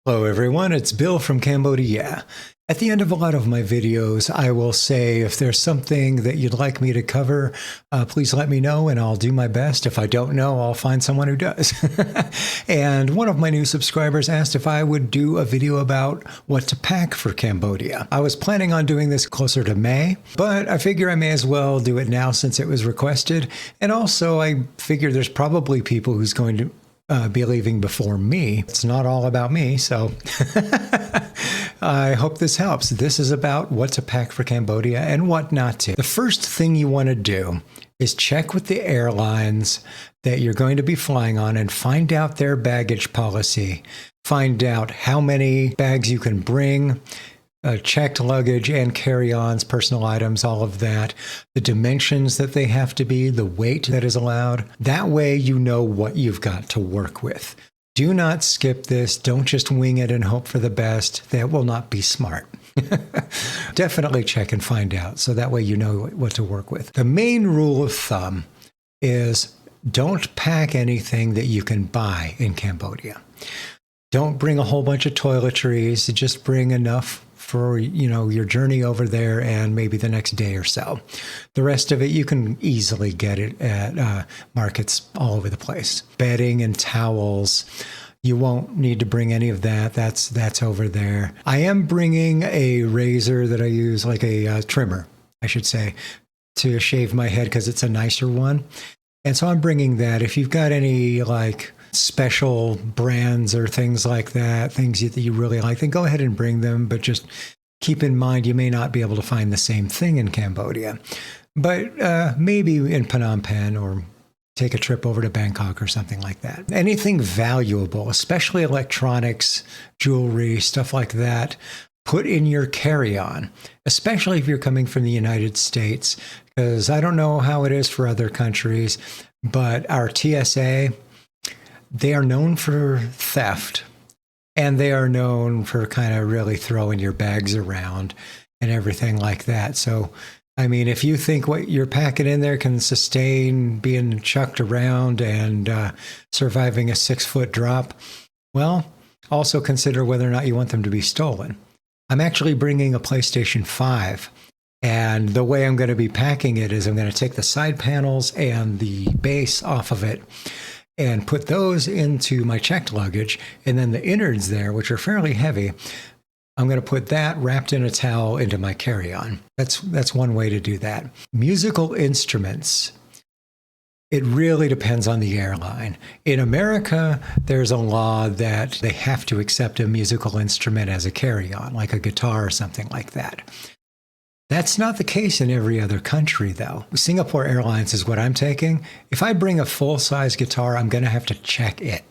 Hello everyone, it's Bill from CambodiYeah. At the end of a lot of my videos, I will say if there's something that you'd like me to cover, please let me know and I'll do my best. If I don't know, I'll find someone who does. And one of my new subscribers asked if I would do a video about what to pack for Cambodia. I was planning on doing this closer to May, but I figure I may as well do it now since it was requested. And also I figure there's probably people who's going to be leaving before me. It's not all about me, so I hope this helps. This is about what to pack for Cambodia and what not to. The first thing you want to do is check with the airlines that you're going to be flying on and find out their baggage policy. Find out how many bags you can bring, checked luggage and carry-ons, personal items, all of that, the dimensions that they have to be, the weight that is allowed. That way you know what you've got to work with. Do not skip this. Don't just wing it and hope for the best. That will not be smart. Definitely check and find out, so that way you know what to work with. The main rule of thumb is don't pack anything that you can buy in Cambodia. Don't bring a whole bunch of toiletries. Just bring enough for, your journey over there and maybe the next day or so. The rest of it, you can easily get it at markets all over the place. Bedding and towels, you won't need to bring any of that. That's over there. I am bringing a razor that I use, like a trimmer, I should say, to shave my head because it's a nicer one. And so I'm bringing that. If you've got any special brands or things like that, things that you really like, then go ahead and bring them. But just keep in mind, you may not be able to find the same thing in Cambodia. But maybe in Phnom Penh, or take a trip over to Bangkok or something like that. Anything valuable, especially electronics, jewelry, stuff like that, put in your carry-on, especially if you're coming from the United States, because I don't know how it is for other countries, but our TSA, they are known for theft, and they are known for kind of really throwing your bags around and everything like that. So, I mean, if you think what you're packing in there can sustain being chucked around and surviving a 6-foot drop, well, also consider whether or not you want them to be stolen. I'm actually bringing a PlayStation 5. And the way I'm going to be packing it is I'm going to take the side panels and the base off of it and put those into my checked luggage. And then the innards there, which are fairly heavy, I'm going to put that wrapped in a towel into my carry-on. That's one way to do that. Musical instruments. It really depends on the airline. In America, there's a law that they have to accept a musical instrument as a carry-on, like a guitar or something like that. That's not the case in every other country, though. Singapore Airlines is what I'm taking. If I bring a full-size guitar, I'm going to have to check it.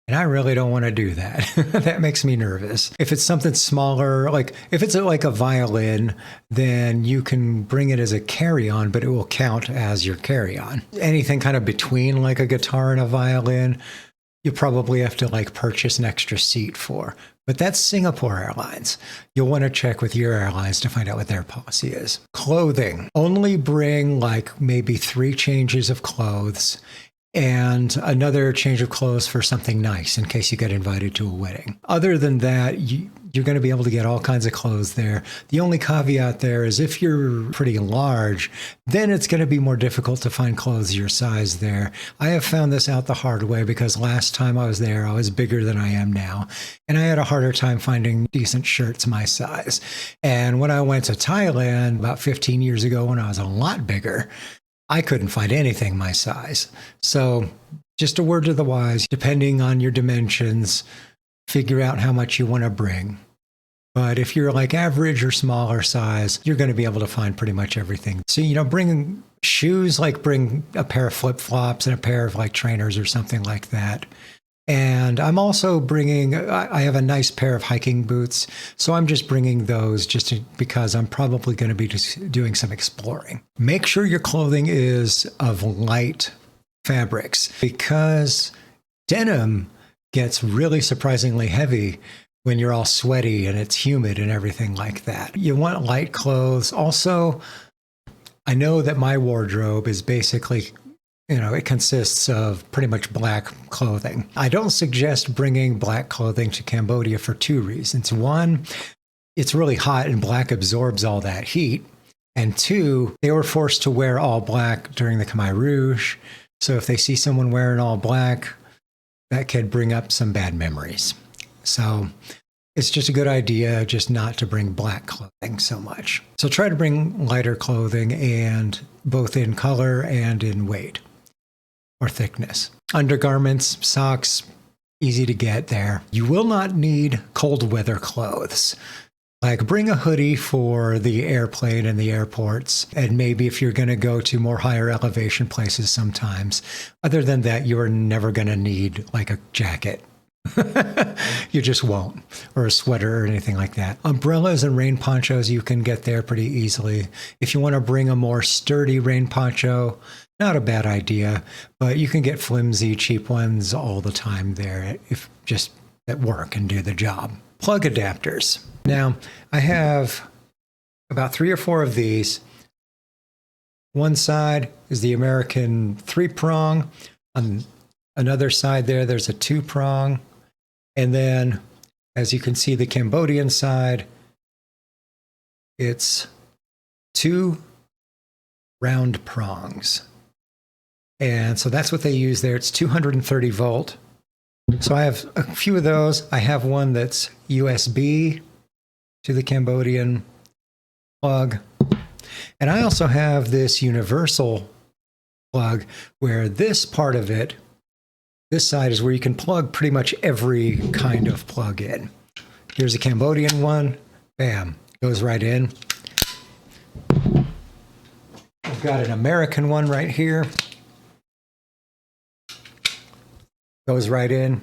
And I really don't want to do that. That makes me nervous. If it's something smaller, like if it's like a violin, then you can bring it as a carry-on, but it will count as your carry-on. Anything kind of between like a guitar and a violin, you probably have to purchase an extra seat for. But that's Singapore Airlines. You'll want to check with your airlines to find out what their policy is. Clothing. Only bring maybe 3 changes of clothes and another change of clothes for something nice in case you get invited to a wedding. Other than that, you're going to be able to get all kinds of clothes there. The only caveat there is if you're pretty large, then it's going to be more difficult to find clothes your size there. I have found this out the hard way because last time I was there, I was bigger than I am now. And I had a harder time finding decent shirts my size. And when I went to Thailand about 15 years ago when I was a lot bigger, I couldn't find anything my size. So just a word to the wise, depending on your dimensions, figure out how much you want to bring. But if you're average or smaller size, you're going to be able to find pretty much everything. So, bring shoes, bring a pair of flip-flops and a pair of trainers or something like that. And I'm also bringing, I have a nice pair of hiking boots, so I'm just bringing those because I'm probably going to be just doing some exploring. Make sure your clothing is of light fabrics because denim gets really surprisingly heavy when you're all sweaty and it's humid and everything like that. You want light clothes. Also, I know that my wardrobe is basically it consists of pretty much black clothing. I don't suggest bringing black clothing to Cambodia for two reasons. One, it's really hot and black absorbs all that heat. And two, they were forced to wear all black during the Khmer Rouge. So if they see someone wearing all black, that could bring up some bad memories. So it's just a good idea just not to bring black clothing so much. So try to bring lighter clothing, and both in color and in weight or thickness. Undergarments, socks, easy to get there. You will not need cold weather clothes. Like bring a hoodie for the airplane and the airports, and maybe if you're going to go to more higher elevation places sometimes. Other than that, you are never going to need like a jacket. You just won't, or a sweater or anything like that. Umbrellas and rain ponchos you can get there pretty easily. If you want to bring a more sturdy rain poncho, not a bad idea, but you can get flimsy, cheap ones all the time there if just at work and do the job. Plug adapters. Now, I have about 3 or 4 of these. One side is the American 3-prong. On another side there's a 2-prong. And then, as you can see, the Cambodian side, it's 2 round prongs. And so that's what they use there. It's 230 volt. So I have a few of those. I have one that's USB to the Cambodian plug. And I also have this universal plug where this part of it, this side is where you can plug pretty much every kind of plug in. Here's a Cambodian one. Bam, goes right in. I've got an American one right here. Goes right in.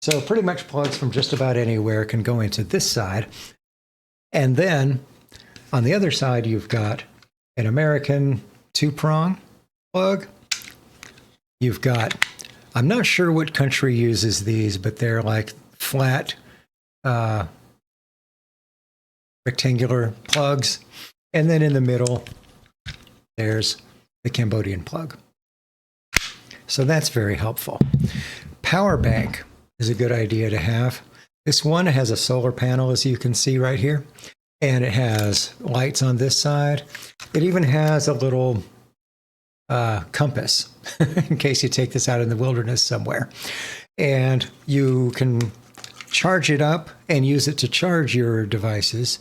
So pretty much plugs from just about anywhere can go into this side. And then on the other side, you've got an American 2-prong plug. You've got, I'm not sure what country uses these, but they're like flat rectangular plugs. And then in the middle, there's the Cambodian plug. So that's very helpful. Power bank is a good idea to have. This one has a solar panel, as you can see right here, and it has lights on this side. It even has a little compass in case you take this out in the wilderness somewhere. And you can charge it up and use it to charge your devices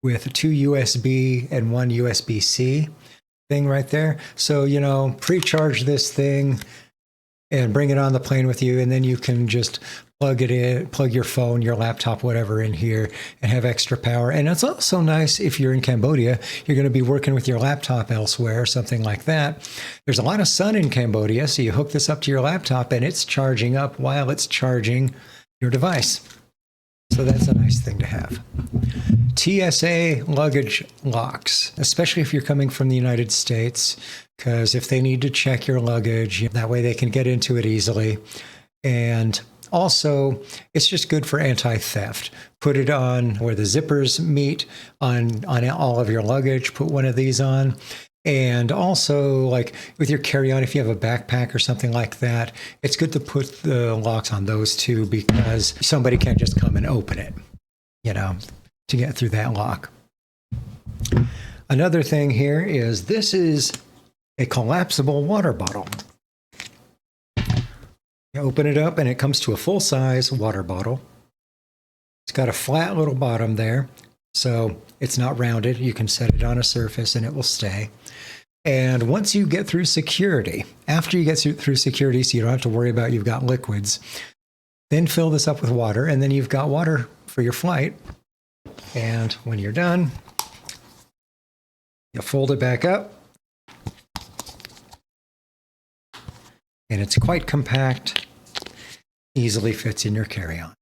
with 2 USB and 1 USB-C thing right there. So, pre-charge this thing and bring it on the plane with you, and then you can just plug it in, plug your phone, your laptop, whatever in here, and have extra power. And it's also nice if you're in Cambodia, you're going to be working with your laptop elsewhere, something like that. There's a lot of sun in Cambodia, so you hook this up to your laptop and it's charging up while it's charging your device. So that's a nice thing to have. TSA luggage locks, especially if you're coming from the United States, because if they need to check your luggage, that way they can get into it easily. And also, it's just good for anti-theft. Put it on where the zippers meet on all of your luggage. Put one of these on. And also, like with your carry-on, if you have a backpack or something like that, it's good to put the locks on those too, because somebody can't just come and open it, to get through that lock. Another thing here is this is a collapsible water bottle. You open it up and it comes to a full-size water bottle. It's got a flat little bottom there, so it's not rounded. You can set it on a surface and it will stay. And once you get through security, after you get through security, so you don't have to worry about you've got liquids, then fill this up with water, and then you've got water for your flight. And when you're done, you fold it back up. And it's quite compact, easily fits in your carry-on.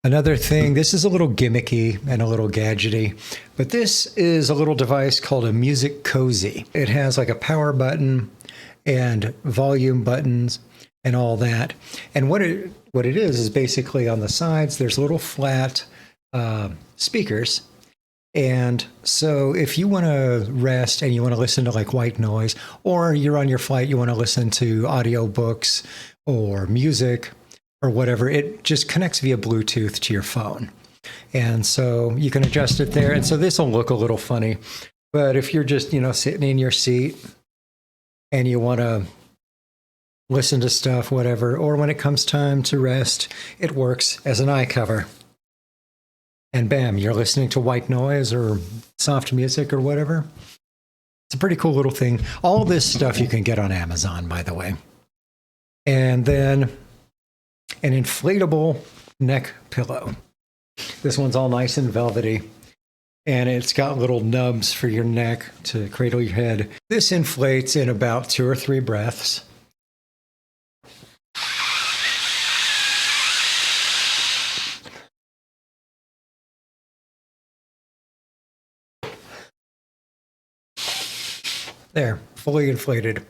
Another thing, this is a little gimmicky and a little gadgety, but this is a little device called a Music Cozy. It has like a power button and volume buttons and all that. And what it is basically on the sides, there's little flat speakers. And so if you want to rest and you want to listen to like white noise, or you're on your flight, you want to listen to audiobooks or music or whatever, it just connects via Bluetooth to your phone. And so you can adjust it there. And so this will look a little funny, but if you're just, sitting in your seat and you want to listen to stuff, whatever, or when it comes time to rest, it works as an eye cover. And bam, you're listening to white noise or soft music or whatever. It's a pretty cool little thing. All this stuff you can get on Amazon, by the way. And then an inflatable neck pillow. This one's all nice and velvety. And it's got little nubs for your neck to cradle your head. This inflates in about 2 or 3 breaths. There, fully inflated.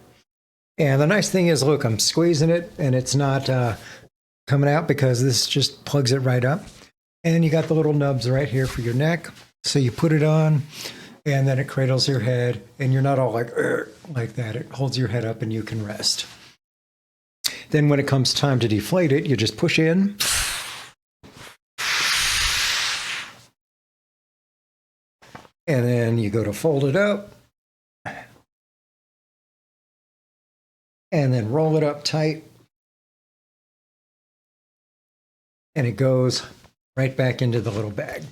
And the nice thing is, look, I'm squeezing it and it's not coming out because this just plugs it right up. And you got the little nubs right here for your neck. So you put it on and then it cradles your head and you're not all like that. It holds your head up and you can rest. Then when it comes time to deflate it, you just push in. And then you go to fold it up. And then roll it up tight. And it goes right back into the little bag.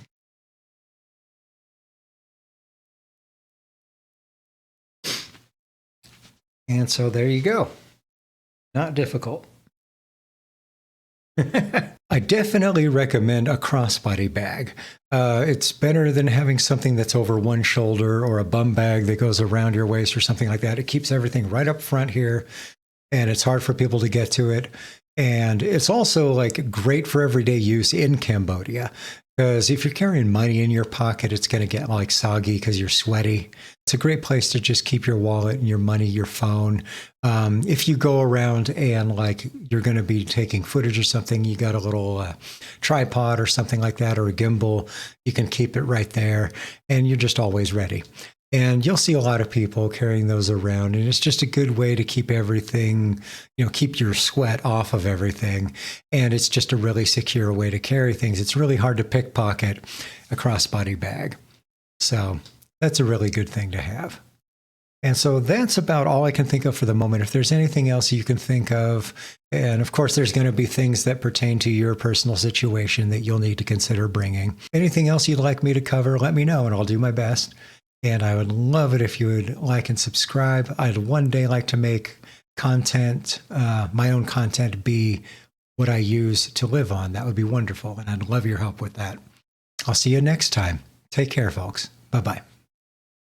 And so there you go. Not difficult. I definitely recommend a crossbody bag. It's better than having something that's over one shoulder or a bum bag that goes around your waist or something like that. It keeps everything right up front here, and it's hard for people to get to it. And it's also like great for everyday use in Cambodia, because if you're carrying money in your pocket, it's going to get like soggy because you're sweaty. It's a great place to just keep your wallet and your money, your phone. If you go around and like you're going to be taking footage or something, you got a little tripod or something like that, or a gimbal, you can keep it right there and you're just always ready. And you'll see a lot of people carrying those around, and it's just a good way to keep everything, keep your sweat off of everything. And it's just a really secure way to carry things. It's really hard to pickpocket a crossbody bag. So that's a really good thing to have. And so that's about all I can think of for the moment. If there's anything else you can think of, and of course, there's going to be things that pertain to your personal situation that you'll need to consider bringing. Anything else you'd like me to cover, let me know and I'll do my best. And I would love it if you would like and subscribe. I'd one day like to make content, my own content, be what I use to live on. That would be wonderful. And I'd love your help with that. I'll see you next time. Take care, folks. Bye-bye.